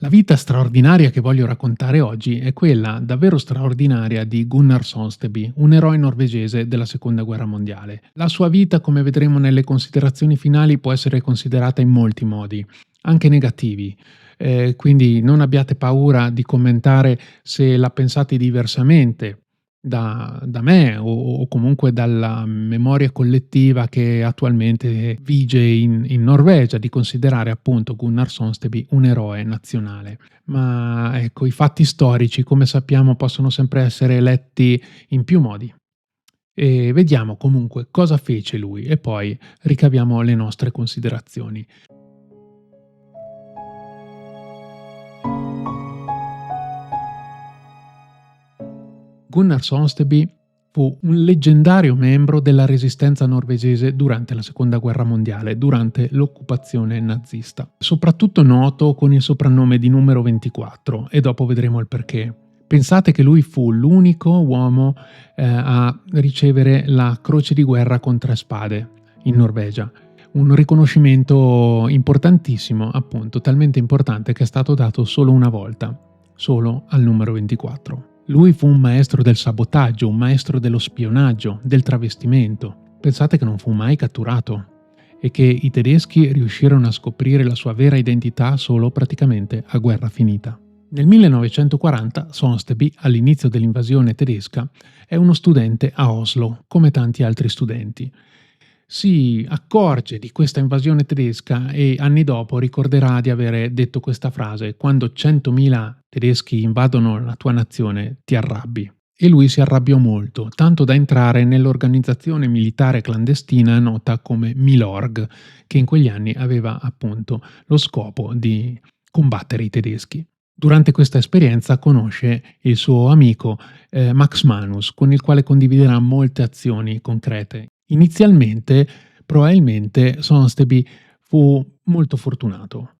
La vita straordinaria che voglio raccontare oggi è quella davvero straordinaria di Gunnar Sonsteby, un eroe norvegese della Seconda Guerra Mondiale. La sua vita, come vedremo nelle considerazioni finali, può essere considerata in molti modi, anche negativi. Quindi non abbiate paura di commentare se la pensate diversamente da me o comunque dalla memoria collettiva che attualmente vige in Norvegia, di considerare appunto Gunnar Sonsteby un eroe nazionale. Ma ecco, i fatti storici, come sappiamo, possono sempre essere letti in più modi. E vediamo comunque cosa fece lui e poi ricaviamo le nostre considerazioni. Gunnar Sonsteby fu un leggendario membro della resistenza norvegese durante la Seconda Guerra Mondiale, durante l'occupazione nazista. Soprattutto noto con il soprannome di numero 24, e dopo vedremo il perché. Pensate che lui fu l'unico uomo a ricevere la Croce di Guerra con 3 spade in Norvegia. Un riconoscimento importantissimo, appunto, talmente importante che è stato dato solo una volta, solo al numero 24. Lui fu un maestro del sabotaggio, un maestro dello spionaggio, del travestimento. Pensate che non fu mai catturato e che i tedeschi riuscirono a scoprire la sua vera identità solo praticamente a guerra finita. Nel 1940 Sonsteby, all'inizio dell'invasione tedesca, è uno studente a Oslo, come tanti altri studenti. Si accorge di questa invasione tedesca e anni dopo ricorderà di avere detto questa frase: quando 100.000 tedeschi invadono la tua nazione ti arrabbi. E lui si arrabbiò molto, tanto da entrare nell'organizzazione militare clandestina nota come Milorg, che in quegli anni aveva appunto lo scopo di combattere i tedeschi. Durante questa esperienza conosce il suo amico Max Manus, con il quale condividerà molte azioni concrete. Inizialmente, probabilmente, Sonsteby fu molto fortunato,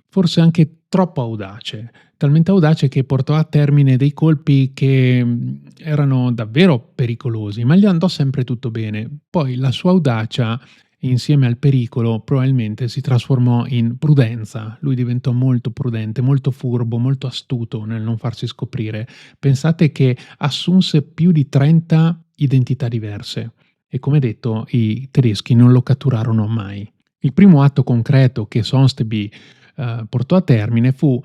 forse anche troppo audace, talmente audace che portò a termine dei colpi che erano davvero pericolosi, ma gli andò sempre tutto bene. Poi la sua audacia, insieme al pericolo, probabilmente si trasformò in prudenza. Lui diventò molto prudente, molto furbo, molto astuto nel non farsi scoprire. Pensate che assunse più di 30 identità diverse e, come detto, i tedeschi non lo catturarono mai. Il primo atto concreto che Sonsteby portò a termine fu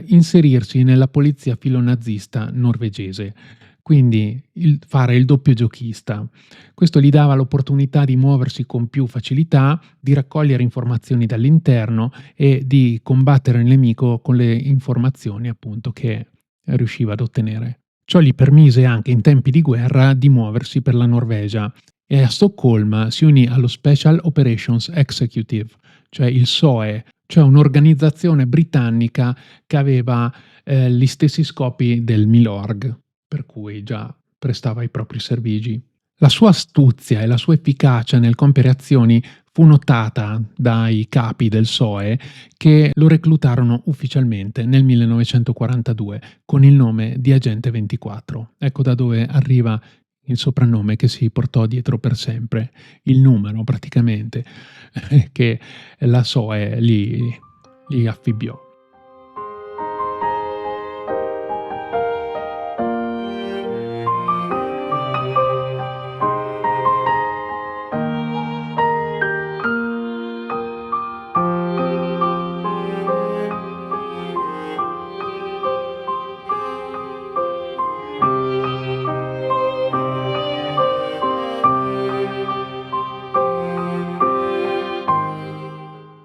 inserirsi nella polizia filonazista norvegese, quindi fare il doppio giochista. Questo gli dava l'opportunità di muoversi con più facilità, di raccogliere informazioni dall'interno e di combattere il nemico con le informazioni appunto che riusciva ad ottenere. Ciò gli permise anche in tempi di guerra di muoversi per la Norvegia e a Stoccolma si unì allo Special Operations Executive, cioè il SOE, cioè un'organizzazione britannica che aveva gli stessi scopi del Milorg, per cui già prestava i propri servigi. La sua astuzia e la sua efficacia nel compiere azioni fu notata dai capi del SOE, che lo reclutarono ufficialmente nel 1942 con il nome di Agente 24. Ecco da dove arriva il soprannome che si portò dietro per sempre, il numero praticamente che la SOE gli affibbiò.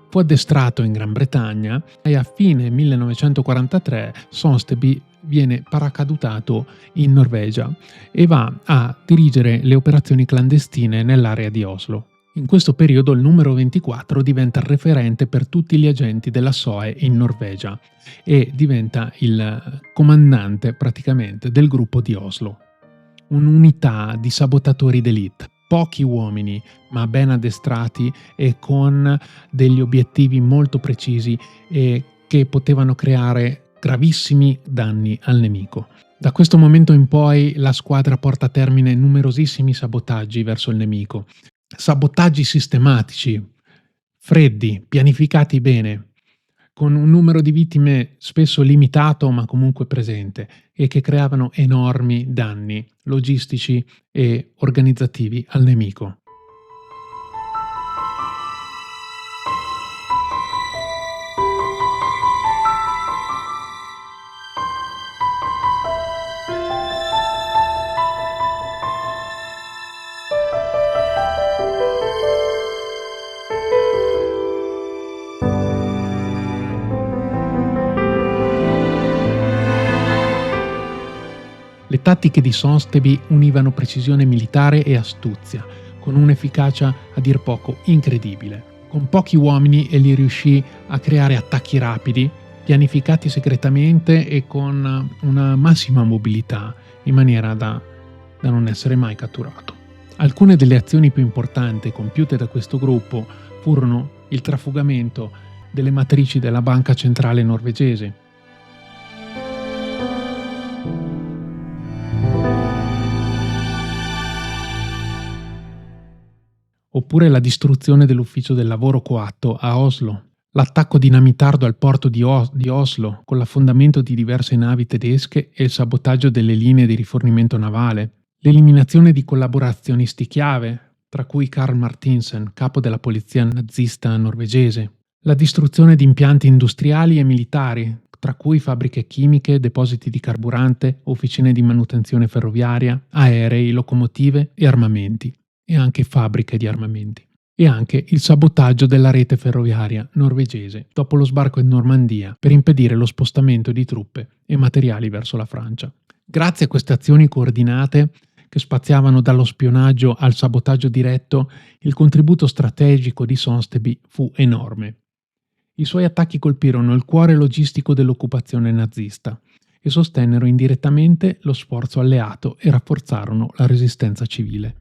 Fu addestrato in Gran Bretagna e a fine 1943 Sonsteby viene paracadutato in Norvegia e va a dirigere le operazioni clandestine nell'area di Oslo. In questo periodo il numero 24 diventa referente per tutti gli agenti della SOE in Norvegia e diventa il comandante praticamente del gruppo di Oslo. Un'unità di sabotatori d'élite. Pochi uomini, ma ben addestrati e con degli obiettivi molto precisi e che potevano creare gravissimi danni al nemico. Da questo momento in poi la squadra porta a termine numerosissimi sabotaggi verso il nemico. Sabotaggi sistematici, freddi, pianificati bene, con un numero di vittime spesso limitato ma comunque presente e che creavano enormi danni logistici e organizzativi al nemico. Le tattiche di Sonsonby univano precisione militare e astuzia, con un'efficacia a dir poco incredibile. Con pochi uomini egli riuscì a creare attacchi rapidi, pianificati segretamente e con una massima mobilità, in maniera da non essere mai catturato. Alcune delle azioni più importanti compiute da questo gruppo furono il trafugamento delle matrici della Banca Centrale Norvegese, oppure la distruzione dell'ufficio del lavoro coatto a Oslo, l'attacco dinamitardo al porto di Oslo con l'affondamento di diverse navi tedesche e il sabotaggio delle linee di rifornimento navale, l'eliminazione di collaborazionisti chiave, tra cui Karl Martinsen, capo della polizia nazista norvegese, la distruzione di impianti industriali e militari, tra cui fabbriche chimiche, depositi di carburante, officine di manutenzione ferroviaria, aerei, locomotive e armamenti, e anche fabbriche di armamenti, e anche il sabotaggio della rete ferroviaria norvegese dopo lo sbarco in Normandia per impedire lo spostamento di truppe e materiali verso la Francia. Grazie a queste azioni coordinate, che spaziavano dallo spionaggio al sabotaggio diretto, il contributo strategico di Sonsonby fu enorme. I suoi attacchi colpirono il cuore logistico dell'occupazione nazista e sostennero indirettamente lo sforzo alleato e rafforzarono la resistenza civile.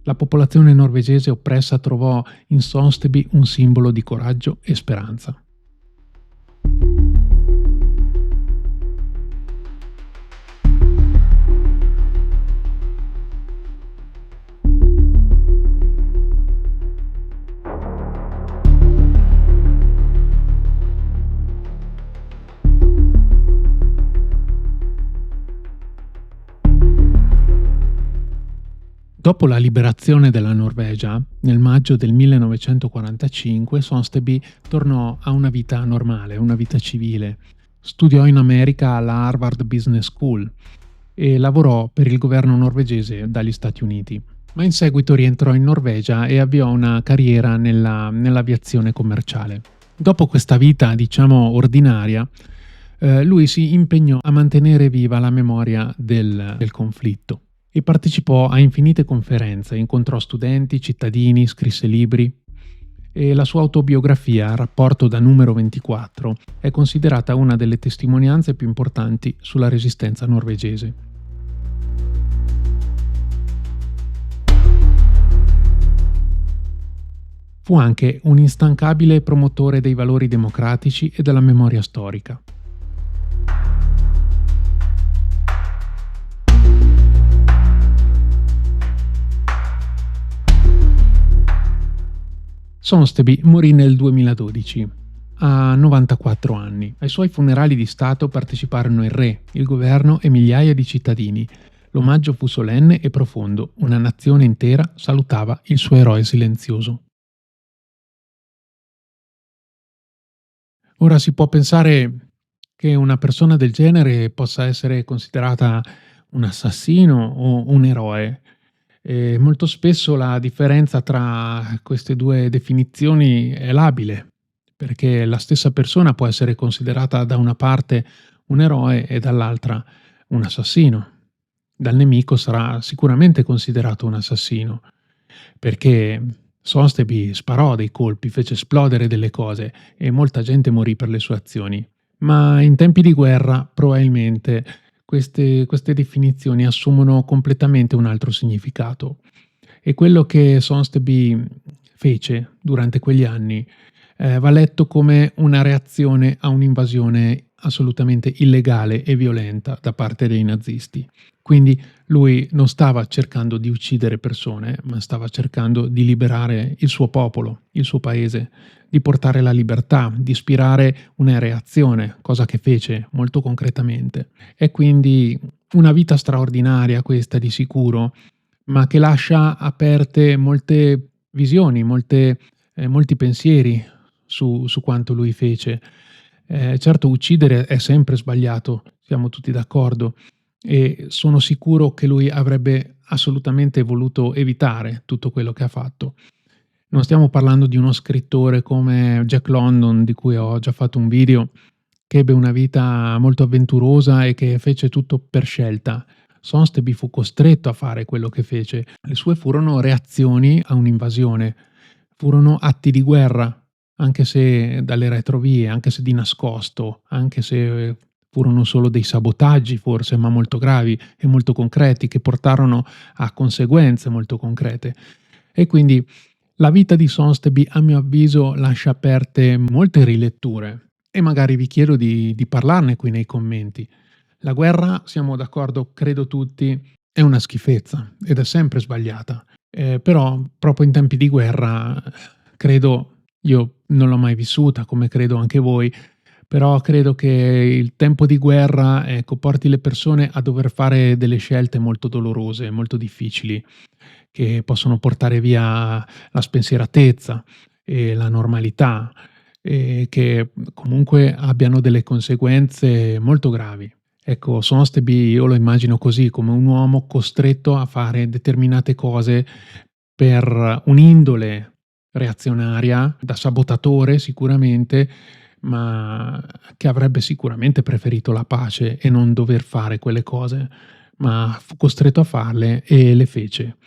La popolazione norvegese oppressa trovò in Sonsonby un simbolo di coraggio e speranza. Dopo la liberazione della Norvegia, nel maggio del 1945, Sonsonby tornò a una vita normale, una vita civile. Studiò in America alla Harvard Business School e lavorò per il governo norvegese dagli Stati Uniti. Ma in seguito rientrò in Norvegia e avviò una carriera nell'aviazione commerciale. Dopo questa vita, diciamo, ordinaria, lui si impegnò a mantenere viva la memoria del conflitto e partecipò a infinite conferenze, incontrò studenti, cittadini, scrisse libri e la sua autobiografia, Rapporto da numero 24, è considerata una delle testimonianze più importanti sulla resistenza norvegese. Fu anche un instancabile promotore dei valori democratici e della memoria storica. Sonsonby morì nel 2012, a 94 anni. Ai suoi funerali di Stato parteciparono il re, il governo e migliaia di cittadini. L'omaggio fu solenne e profondo, una nazione intera salutava il suo eroe silenzioso. Ora si può pensare che una persona del genere possa essere considerata un assassino o un eroe. Molto spesso la differenza tra queste due definizioni è labile, perché la stessa persona può essere considerata da una parte un eroe e dall'altra un assassino. Dal nemico sarà sicuramente considerato un assassino, perché Sonsonby sparò dei colpi, fece esplodere delle cose e molta gente morì per le sue azioni. Ma in tempi di guerra probabilmente queste definizioni assumono completamente un altro significato. E quello che Sonsonby fece durante quegli anni va letto come una reazione a un'invasione assolutamente illegale e violenta da parte dei nazisti. Quindi lui non stava cercando di uccidere persone, ma stava cercando di liberare il suo popolo, il suo paese, di portare la libertà, di ispirare una reazione, cosa che fece molto concretamente. È quindi una vita straordinaria questa di sicuro, ma che lascia aperte molte visioni, molti pensieri su quanto lui fece. Certo, uccidere è sempre sbagliato, siamo tutti d'accordo, e sono sicuro che lui avrebbe assolutamente voluto evitare tutto quello che ha fatto. Non stiamo parlando di uno scrittore come Jack London, di cui ho già fatto un video, che ebbe una vita molto avventurosa e che fece tutto per scelta. Sonsonby fu costretto a fare quello che fece. Le sue furono reazioni a un'invasione, furono atti di guerra, anche se dalle retrovie, anche se di nascosto, anche se furono solo dei sabotaggi forse, ma molto gravi e molto concreti, che portarono a conseguenze molto concrete. E quindi la vita di Sonsonby, a mio avviso, lascia aperte molte riletture e magari vi chiedo di parlarne qui nei commenti. La guerra, siamo d'accordo, credo tutti, è una schifezza ed è sempre sbagliata. Però proprio in tempi di guerra, credo, io non l'ho mai vissuta come credo anche voi, però credo che il tempo di guerra, ecco, porti le persone a dover fare delle scelte molto dolorose, molto difficili, che possono portare via la spensieratezza e la normalità, e che comunque abbiano delle conseguenze molto gravi. Ecco, Sonsonby io lo immagino così, come un uomo costretto a fare determinate cose per un'indole reazionaria, da sabotatore sicuramente, ma che avrebbe sicuramente preferito la pace e non dover fare quelle cose, ma fu costretto a farle e le fece.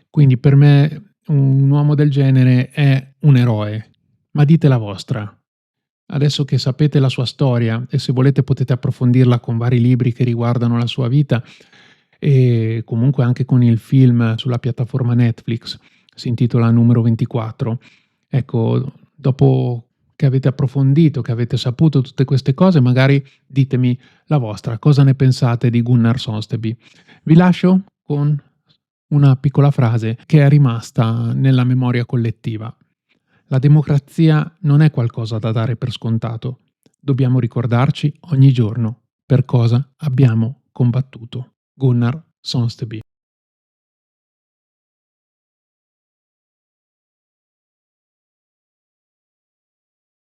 Quindi per me un uomo del genere è un eroe, ma dite la vostra. Adesso che sapete la sua storia e se volete potete approfondirla con vari libri che riguardano la sua vita e comunque anche con il film sulla piattaforma Netflix, si intitola Numero 24. Ecco, dopo che avete approfondito, che avete saputo tutte queste cose, magari ditemi la vostra, cosa ne pensate di Gunnar Sonsonby. Vi lascio con una piccola frase che è rimasta nella memoria collettiva. La democrazia non è qualcosa da dare per scontato. Dobbiamo ricordarci ogni giorno per cosa abbiamo combattuto. Gunnar Sonsonby.